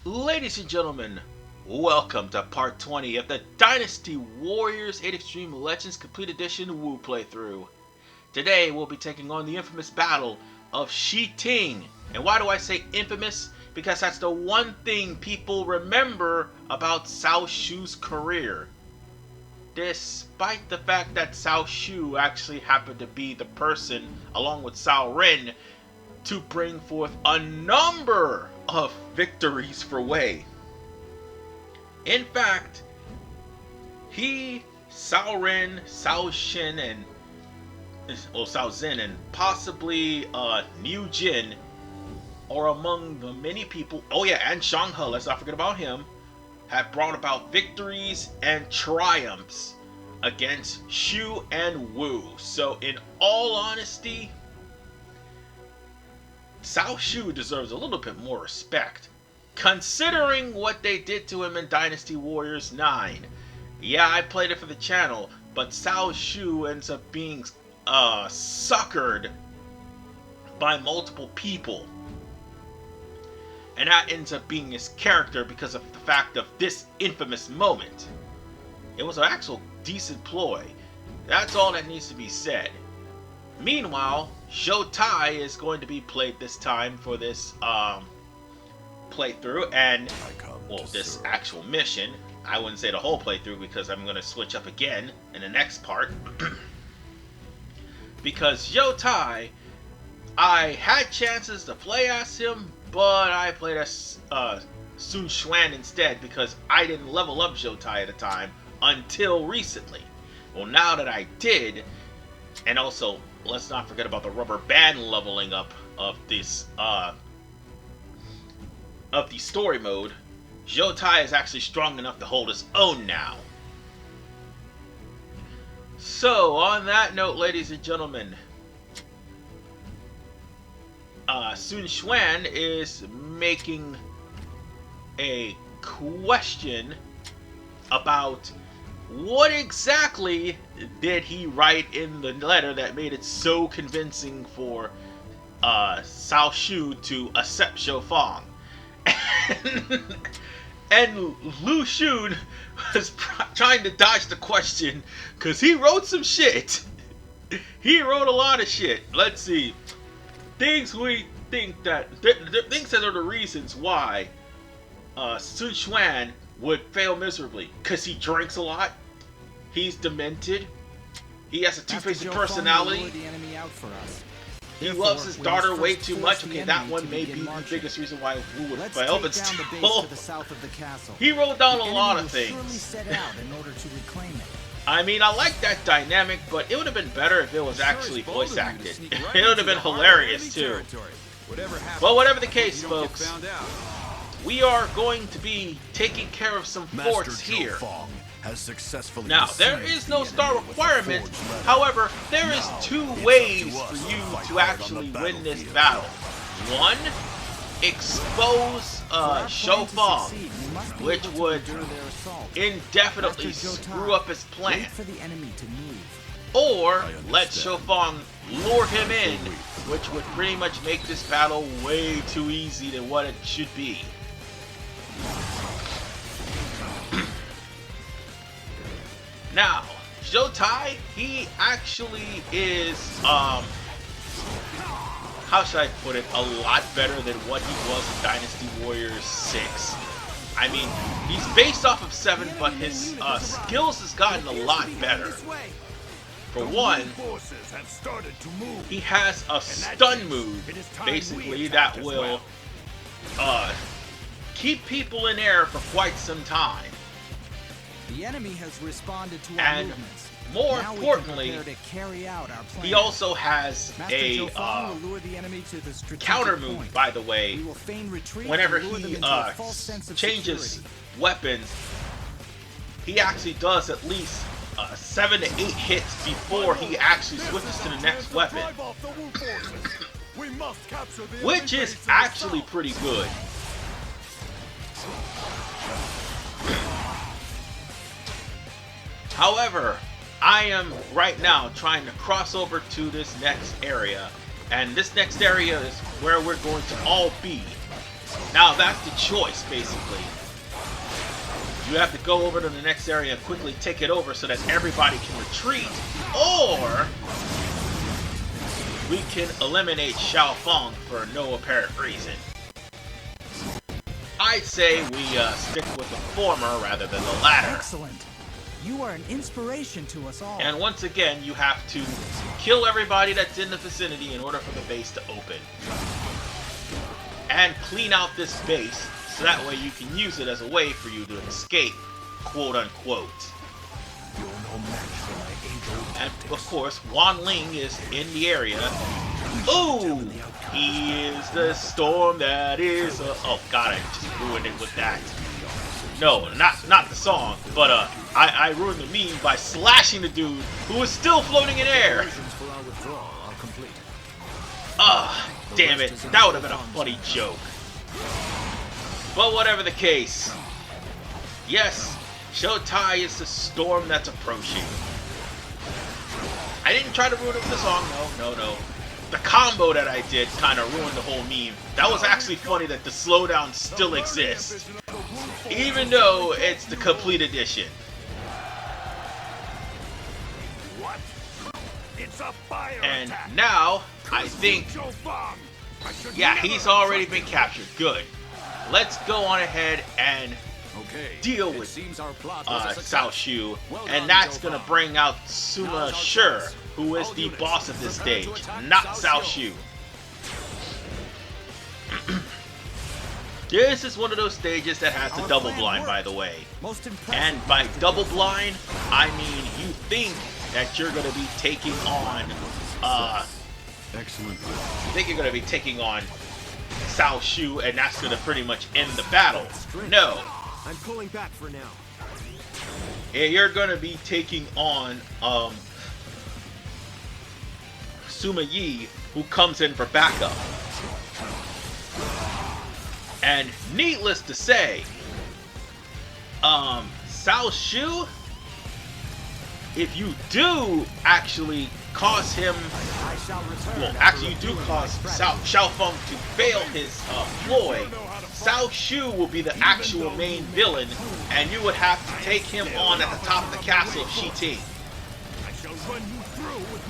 Ladies and gentlemen, welcome to part 20 of the Dynasty Warriors 8 Extreme Legends Complete Edition Wu playthrough. Today we'll be taking on the infamous battle of Shi Ting. And why do I say infamous? Because that's the one thing people remember about Cao Xiu's career. Despite the fact that Cao Xiu actually happened to be the person, along with Cao Ren, to bring forth a number of victories for Wei. In fact, he, Cao Ren, Cao Shen, and Cao Zhen, and possibly Niu Jin are among the many people. Oh yeah, and Shang He, let's not forget about him, have brought about victories and triumphs against Xu and Wu. So, in all honesty, Cao Xiu deserves a little bit more respect, considering what they did to him in Dynasty Warriors 9. Yeah, I played it for the channel, but Cao Xiu ends up being suckered by multiple people. And that ends up being his character because of the fact of this infamous moment. It was an actual decent ploy. That's all that needs to be said. Meanwhile, Zhou Tai is going to be played this time for this playthrough, and well, this actual mission. I wouldn't say the whole playthrough because I'm going to switch up again in the next part. Because Zhou Tai, I had chances to play as him, but I played as Sun Xuan instead because I didn't level up Zhou Tai at the time until recently. Well, now that I did, and also let's not forget about the rubber band leveling up of this of the story mode, Zhou Tai is actually strong enough to hold his own now. So, on that note, ladies and gentlemen, Sun Xuan is making a question about what exactly did he write in the letter that made it so convincing for Cao Xiu to accept Shou Fang. And Lu Xun was trying to dodge the question because he wrote some shit. He wrote a lot of shit. Let's see. Things we think that things that are the reasons why Sun Xuan would fail miserably. Because he drinks a lot, he's demented, he has a two-faced personality, he loves his daughter way too much. Okay, that one may be the biggest reason why Wu would fail, but still, he wrote down a lot of things. I mean, I like that dynamic, but it would have been better if it was actually voice acted. It would have been hilarious too. Well, whatever the case, folks, we are going to be taking care of some forts here. Now, there is no star requirement. However, there is two ways for you to actually win this battle. One, expose Shou Fang, which would indefinitely screw up his plan. Or let Shou Fang lure him in, which would pretty much make this battle way too easy than what it should be. Now, Zhou Tai, he actually is, how should I put it, a lot better than what he was in Dynasty Warriors 6. I mean, he's based off of 7, but his skills has gotten a lot better. For one, he has a stun move, basically, that will keep people in air for quite some time. The enemy has responded to our and movements. More now importantly, to carry out our plan. He also has a counter move, by the way. Whenever he changes weapons, he actually does at least 7 to 8 hits before he actually switches to the next weapon. Which is actually pretty good. However, I am right now trying to cross over to this next area, and this next area is where we're going to all be. Now that's the choice, basically. You have to go over to the next area and quickly take it over so that everybody can retreat, or we can eliminate Xiao Feng for no apparent reason. I'd say we stick with the former rather than the latter. Excellent. You are an inspiration to us all. And once again, you have to kill everybody that's in the vicinity in order for the base to open. And clean out this base, so that way you can use it as a way for you to escape, quote unquote. And of course, Wan Ling is in the area. Ooh! He is the storm that is... oh god, I just ruined it with that. No, not the song, but I ruined the meme by slashing the dude who was still floating in air. Damn it, that would have been a funny joke. But whatever the case, yes, Zhou Tai is the storm that's approaching. I didn't try to ruin it with the song, no. The combo that I did kind of ruined the whole meme. That was actually funny that the slowdown still exists, even though it's the complete edition. And now, I think, yeah, he's already been captured. Good. Let's go on ahead and deal with Cao Xiu, and that's gonna bring out Sima Shi, who is the boss of this stage, not Cao Xiu. This is one of those stages that has the double blind, by the way. And by double blind, I mean you think that you're gonna be taking on Cao Xiu, and that's gonna pretty much end the battle. No. I'm pulling back for now. You're gonna be taking on Sima Yi, who comes in for backup. And needless to say, Cao Xiu, if you do actually cause him, well, actually you do cause Xiao Feng to fail his ploy, Cao Xiu will be the actual main villain, and you would have to take him on at the top of the castle of Shiti.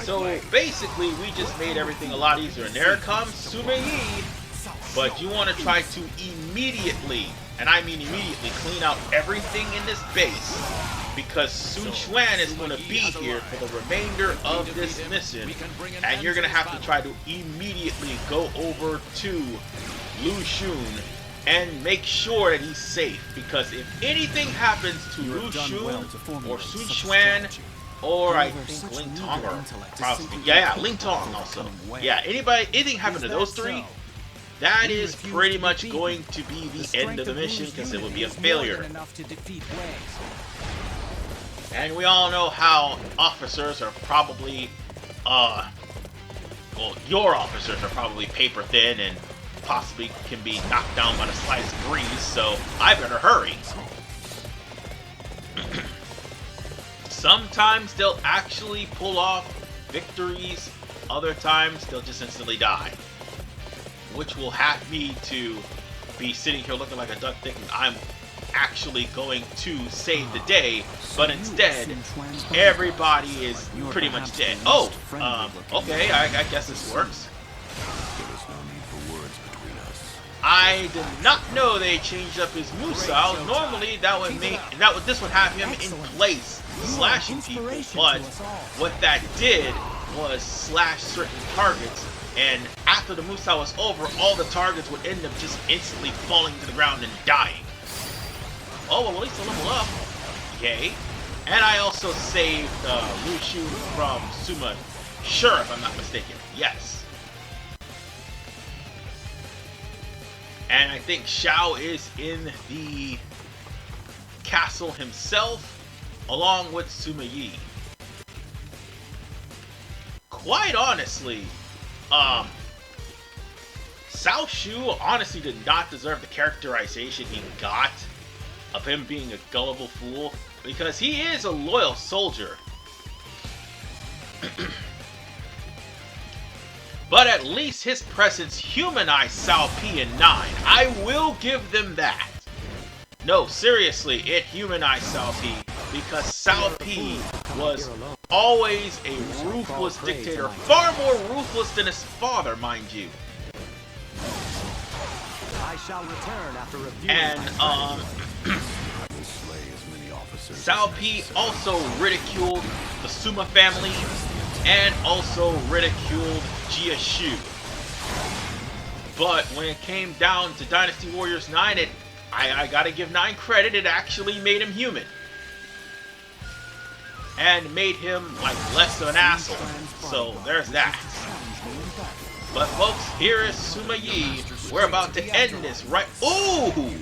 So basically, we just made everything a lot easier. And there comes Sima Yi, but you want to try to immediately, and I mean immediately, clean out everything in this base, because Sun Quan is going to be here for the remainder of this mission, and you're going to have to try to immediately go over to Lu Xun and make sure that he's safe, because if anything happens to Lu Xun or Sun Quan, or I think Ling Tong, or probably, yeah, Ling Tong also. Yeah, anything happen to those three, that is pretty much going to be the end of the mission, because it would be a failure. And we all know how officers are probably, well, your officers are probably paper thin and possibly can be knocked down by the slightest breeze, so I better hurry. Sometimes they'll actually pull off victories, other times they'll just instantly die. Which will have me to be sitting here looking like a duck thinking I'm actually going to save the day, but instead, everybody is pretty much dead. Oh, okay, I guess this works. I did not know they changed up his moveset. Normally, this would have him in place, slashing people, but what that did was slash certain targets, and after the moveset was over, all the targets would end up just instantly falling to the ground and dying. Oh, well, at least I level up. Yay. And I also saved Lu Xun from Sima Shi, if I'm not mistaken. Yes. And I think Xiao is in the castle himself, along with Sima Yi. Quite honestly, Cao Xiu honestly did not deserve the characterization he got of him being a gullible fool, because he is a loyal soldier. But at least his presence humanized Cao Pi and 9. I will give them that. No, seriously, it humanized Cao Pi because Cao Pi was always a ruthless dictator, far more ruthless than his father, mind you. I shall return after reviewing. And Cao Pi also ridiculed the Suma family and also ridiculed Cao Xiu. But when it came down to Dynasty Warriors 9, I gotta give 9 credit, it actually made him human. And made him like less of an asshole. So there's that. But folks, here is Sima Yi. We're about to end this right. Ooh!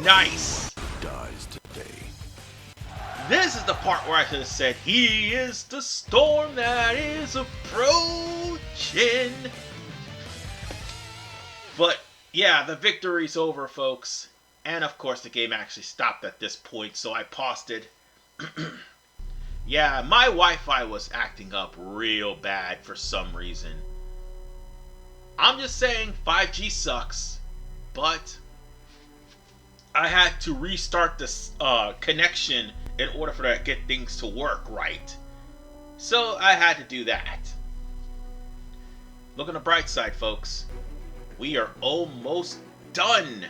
Nice! This is the part where I should have said, he is the storm that is approaching. But yeah, the victory's over, folks. And of course the game actually stopped at this point, so I paused it. Yeah, my Wi-Fi was acting up real bad for some reason. I'm just saying 5G sucks, but I had to restart this connection in order for that get things to work right. So I had to do that. Look on the bright side, folks. We are almost done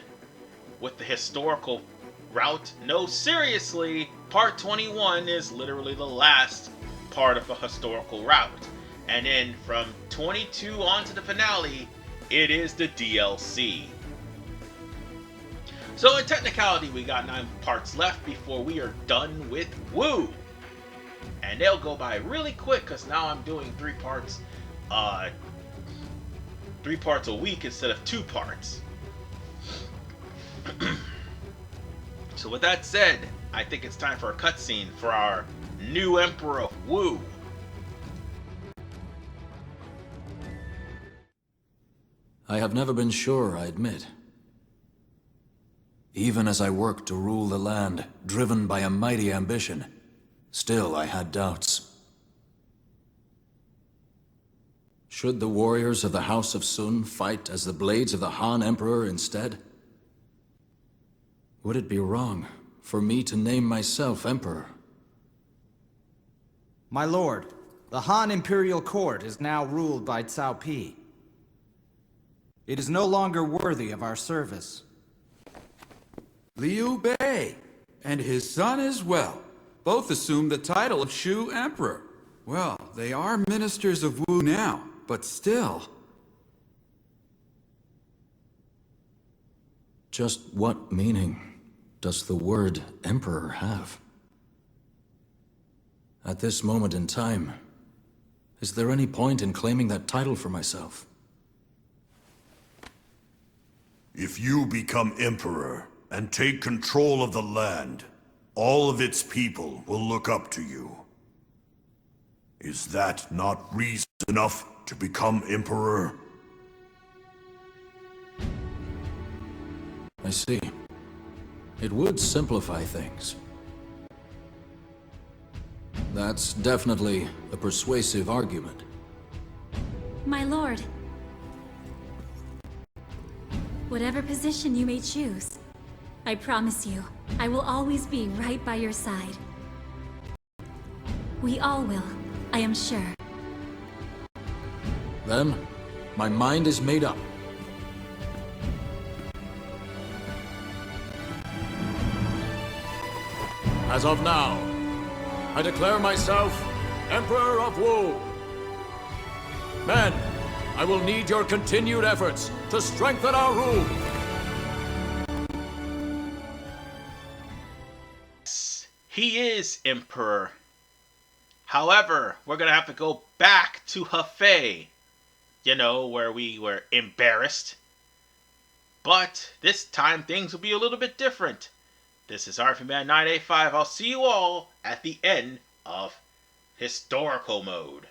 with the historical route. No, seriously, part 21 is literally the last part of the historical route. And then from 22 on to the finale, it is the DLC. So in technicality, we got 9 parts left before we are done with Wu. And they'll go by really quick because now I'm doing 3 parts a week instead of 2 parts. So with that said, I think it's time for a cutscene for our new Emperor of Wu. I have never been sure, I admit. Even as I worked to rule the land, driven by a mighty ambition, still I had doubts. Should the warriors of the House of Sun fight as the blades of the Han Emperor instead? Would it be wrong for me to name myself Emperor? My lord, the Han Imperial Court is now ruled by Cao Pi. It is no longer worthy of our service. Liu Bei and his son as well both assumed the title of Shu Emperor. Well, they are ministers of Wu now, but still. Just what meaning does the word Emperor have? At this moment in time, is there any point in claiming that title for myself? If you become Emperor and take control of the land, all of its people will look up to you. Is that not reason enough to become Emperor? I see. It would simplify things. That's definitely a persuasive argument. My lord, whatever position you may choose, I promise you, I will always be right by your side. We all will, I am sure. Then, my mind is made up. As of now, I declare myself Emperor of Wu. Men, I will need your continued efforts to strengthen our rule. He is Emperor. However, we're gonna have to go back to Hefei. You know, where we were embarrassed. But this time things will be a little bit different. This is RFman 985. I'll see you all at the end of Historical Mode.